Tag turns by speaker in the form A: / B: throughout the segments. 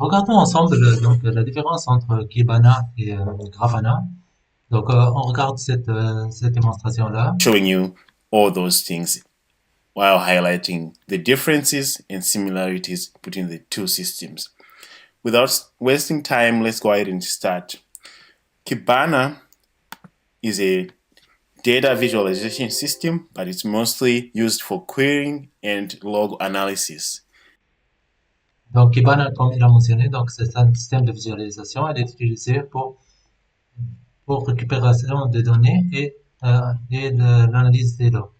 A: Regardons ensemble donc la différence entre Kibana et Grafana. Donc on regarde cette démonstration-là.
B: Showing you all those things while highlighting the differences and similarities between the two systems. Without wasting time, let's go ahead and start. Kibana is a data visualization system, but it's mostly used for querying and log analysis.
A: Donc Kibana, comme il a mentionné, donc c'est un système de visualisation. Elle est utilisée pour récupération des données et l'analyse des logs.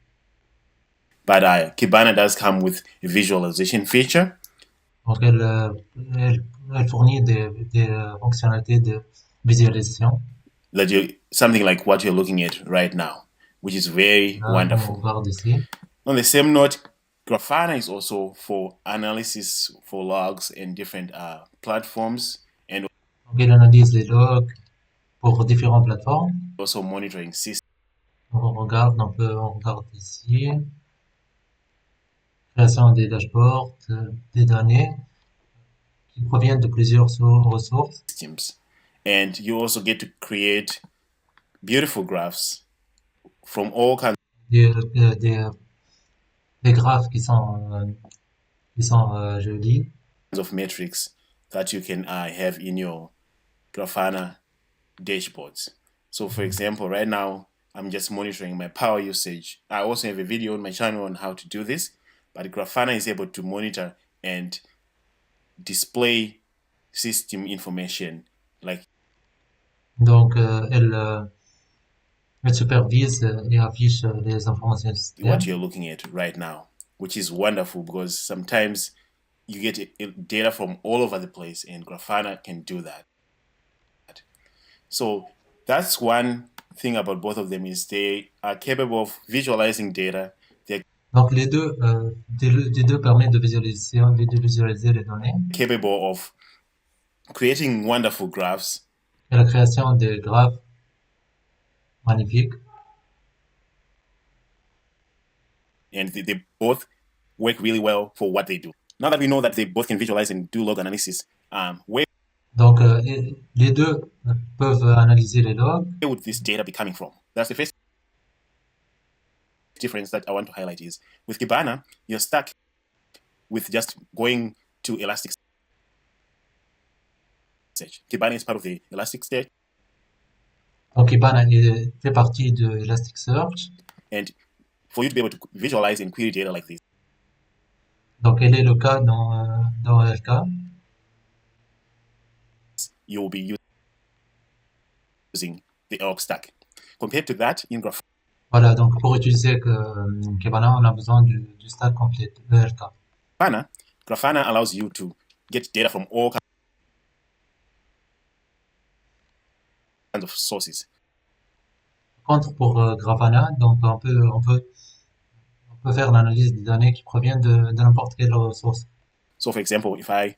B: But Kibana does come with a visualization feature.
A: Donc elle, elle fournit des fonctionnalités de visualisation.
B: Something like what you're looking at right now, which is very
A: Là, comme on
B: wonderful.
A: regarde ici.
B: On the same note, Grafana is also for analysis for logs and different platforms, and
A: Donc elle analyse les logs pour différentes plateformes.
B: also monitoring systems.
A: Donc on regarde ici. Création des dashboards, des données qui proviennent de plusieurs ressources.
B: And you also get to create beautiful graphs from all kinds
A: Des, euh, des, des graphes qui sont jolis.
B: of metrics that you can have in your Grafana dashboards. So for example, right now, I'm just monitoring my power usage. I also have a video on my channel on how to do this, but Grafana is able to monitor and display system information like
A: Donc, elle supervise et affiche les informations du
B: what
A: système.
B: you're looking at right now, which is wonderful because sometimes you get data from all over the place, and Grafana can do that. So that's one thing about both of them is they are capable of visualizing data. They're
A: Donc, les deux permettent de visualiser les données
B: capable of creating wonderful graphs.
A: et la création de graphes magnifiques.
B: And they both work really well for what they do. Now that we know that they both can visualize and do log analysis, where
A: Donc, les deux peuvent analyser les logs.
B: would this data be coming from? That's the first difference that I want to highlight is with Kibana, you're stuck with just going to Elasticsearch. Kibana is part of the Elasticsearch.
A: Donc, Kibana fait partie de Elasticsearch.
B: And for you to be able to visualize and query data like this,
A: Donc, quel est le cas dans LK?
B: you will be using the org stack. Compared to that, in
A: Voilà, donc pour utiliser Kibana, on a besoin du stack complet de LK.
B: Grafana allows you to get data from all kinds of sources.
A: Par contre, pour Grafana, donc on peut faire l'analyse des données qui proviennent de n'importe quelle ressource.
B: So, for example, if I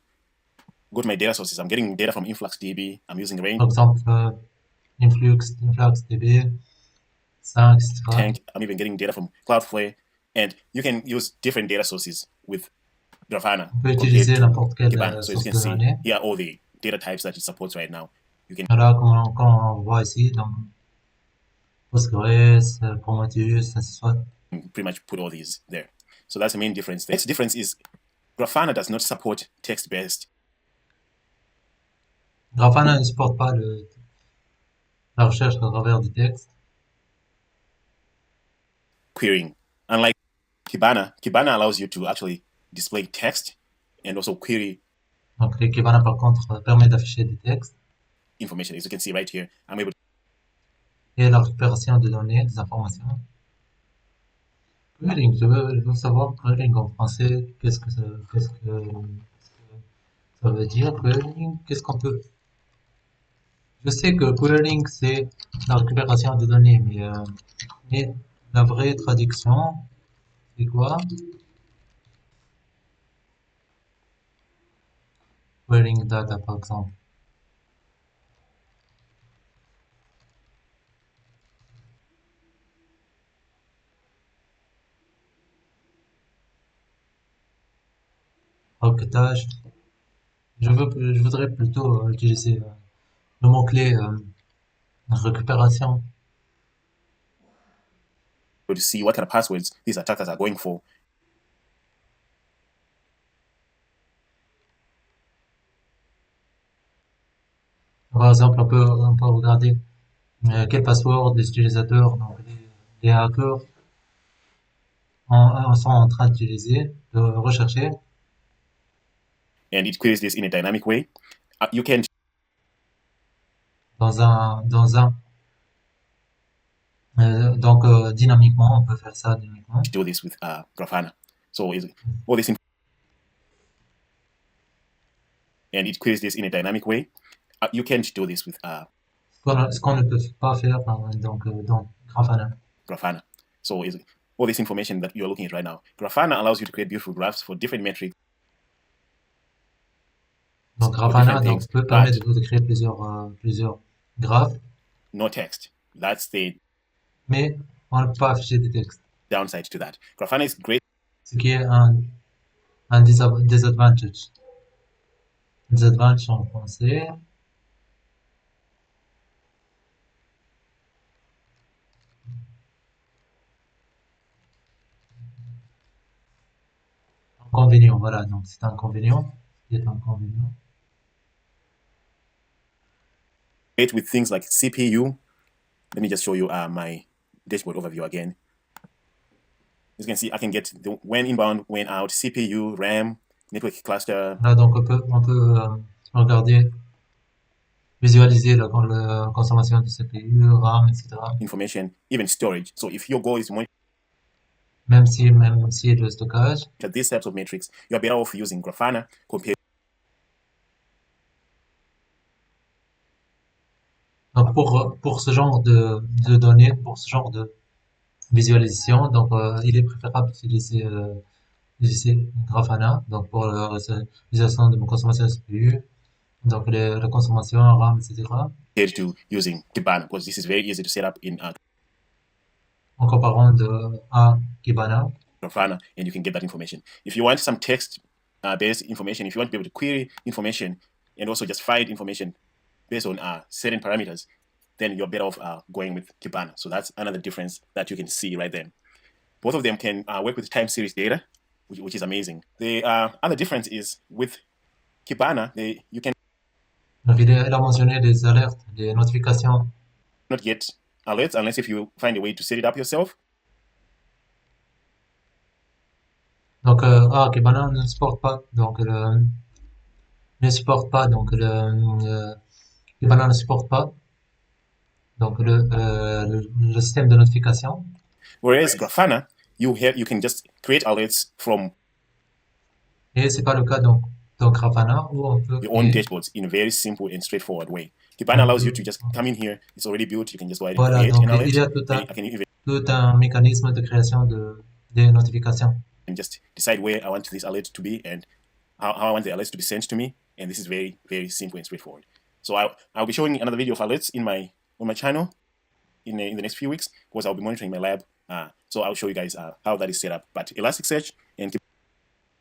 B: go to my data sources, I'm getting data from InfluxDB, I'm using Range,
A: Par exemple, InfluxDB, 5, etc.
B: Tank, I'm even getting data from Cloudflare, and you can use different data sources with Grafana
A: On peut
B: compared
A: utiliser
B: to
A: n'importe quelle
B: Kibana. So as you
A: source
B: can
A: de
B: see,
A: données.
B: here are all the data types that it supports right now. You can
A: Voilà, comme on voit ici, donc Postgres, Prometheus, ainsi de suite.
B: pretty much put all these there. So that's the main difference. The next difference is Grafana does not support text-based
A: Grafana ne supporte pas la recherche à travers du texte.
B: querying. Unlike Kibana allows you to actually display text and also query
A: Donc, Kibana, par contre, permet d'afficher des textes
B: information. As you can see right here, I'm able
A: et la récupération de données, des informations. Querying, je veux savoir querying en français, qu'est-ce que ça veut dire, querying, qu'est-ce qu'on peut... Je sais que querying, c'est la récupération de données, mais la vraie traduction, c'est quoi? Querying data, par exemple. Requêtage. Je voudrais plutôt utiliser le mot-clé récupération.
B: To see what kind of passwords these attackers are going for.
A: Par exemple, on peut regarder quel password les utilisateurs, donc les hackers, sont en train d'utiliser, de rechercher.
B: And it queries this in a dynamic way. You can
A: Dynamiquement, on peut faire ça dynamiquement.
B: do this with Grafana. So all this and it queries this in a dynamic way. You can't do this with
A: Ce qu'on ne peut pas faire dans Grafana.
B: Grafana. So all this information that you're looking at right now. Grafana allows you to create beautiful graphs for different metrics.
A: Donc Grafana peut permettre de créer plusieurs graphes.
B: No text. That's the
A: mais on ne peut pas afficher des textes.
B: downside to that. Grafana is great.
A: Ce qui est un disadvantage. Disadvantage en français. Inconvénient, voilà, donc c'est un inconvénient. Ce qui est un inconvénient.
B: Great with things like CPU. Let me just show you my dashboard overview again. As you can see, I can get the when inbound, when out, CPU, RAM, network cluster.
A: Là, donc on peut regarder, visualiser la consommation de CPU, RAM, etc.
B: Information, even storage. So if your goal is to
A: même si le stockage.
B: These types of metrics, you are better off using Grafana compared.
A: Donc pour ce genre de données, pour ce genre de visualisation, donc il est préférable d'utiliser Grafana, donc pour l'utilisation de ma consommation CPU, donc la consommation RAM, etc.
B: Compared to using Kibana, because this is very easy to set up in
A: En comparant à Kibana.
B: Grafana, and you can get that information. If you want some text-based information, if you want to be able to query information and also just find information based on certain parameters, then you're better off going with Kibana. So that's another difference that you can see right there. Both of them can work with time series data, which is amazing. The other difference is with Kibana, you can
A: Donc il a mentionné des alertes, des notifications.
B: Not get alerts unless if you find a way to set it up yourself.
A: Donc Kibana ne supporte pas, donc Kibana ne supporte pas donc le système de notification.
B: Whereas Grafana, you can just create alerts from
A: et c'est pas le cas donc Grafana où on peut
B: your own dashboards in a very simple and straightforward way. Kibana allows you to just come in here. It's already built. You can just go ahead and create an alert.
A: Il y a tout un mécanisme de création des notifications.
B: And just decide where I want this alert to be and how I want the alerts to be sent to me. And this is very, very simple and straightforward. So I'll be showing another video of alerts on my channel in the next few weeks because I'll be monitoring my lab. So I'll show you guys how that is set up. But Elasticsearch and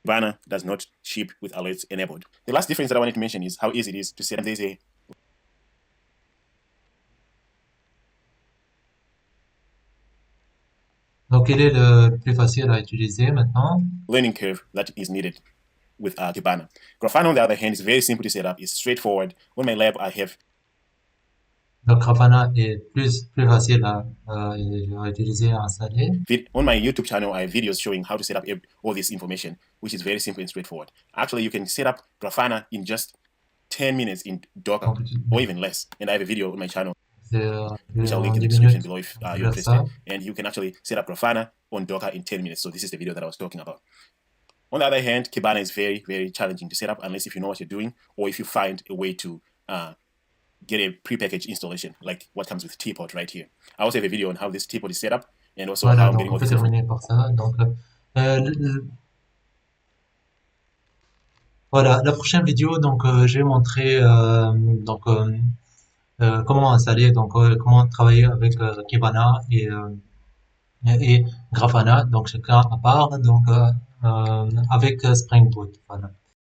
B: Kibana does not ship with alerts enabled. The last difference that I wanted to mention is how easy it is to set up. There's a
A: Donc, quel est le plus facile à utiliser maintenant?
B: Learning curve that is needed with Kibana. Grafana, on the other hand, is very simple to set up. It's straightforward. On my lab, I have.
A: Donc, Grafana est plus facile à utiliser, à installer.
B: On my YouTube channel, I have videos showing how to set up all this information, which is very simple and straightforward. Actually, you can set up Grafana in just 10 minutes in Docker or even less. And I have a video on my channel, which I'll link in the description below if you're interested. And you can actually set up Grafana on Docker in 10 minutes. So this is the video that I was talking about. On the other hand, Kibana is very, very challenging to set up unless if you know what you're doing or if you find a way to get a prepackaged installation like what comes with Teapot right here. I also have a video on how this Teapot is set up and also how I'm getting all this information.
A: Voilà, la prochaine vidéo, donc je vais montrer comment installer, comment travailler avec Kibana et Grafana, donc chacun à part, donc avec Spring Boot. Voilà.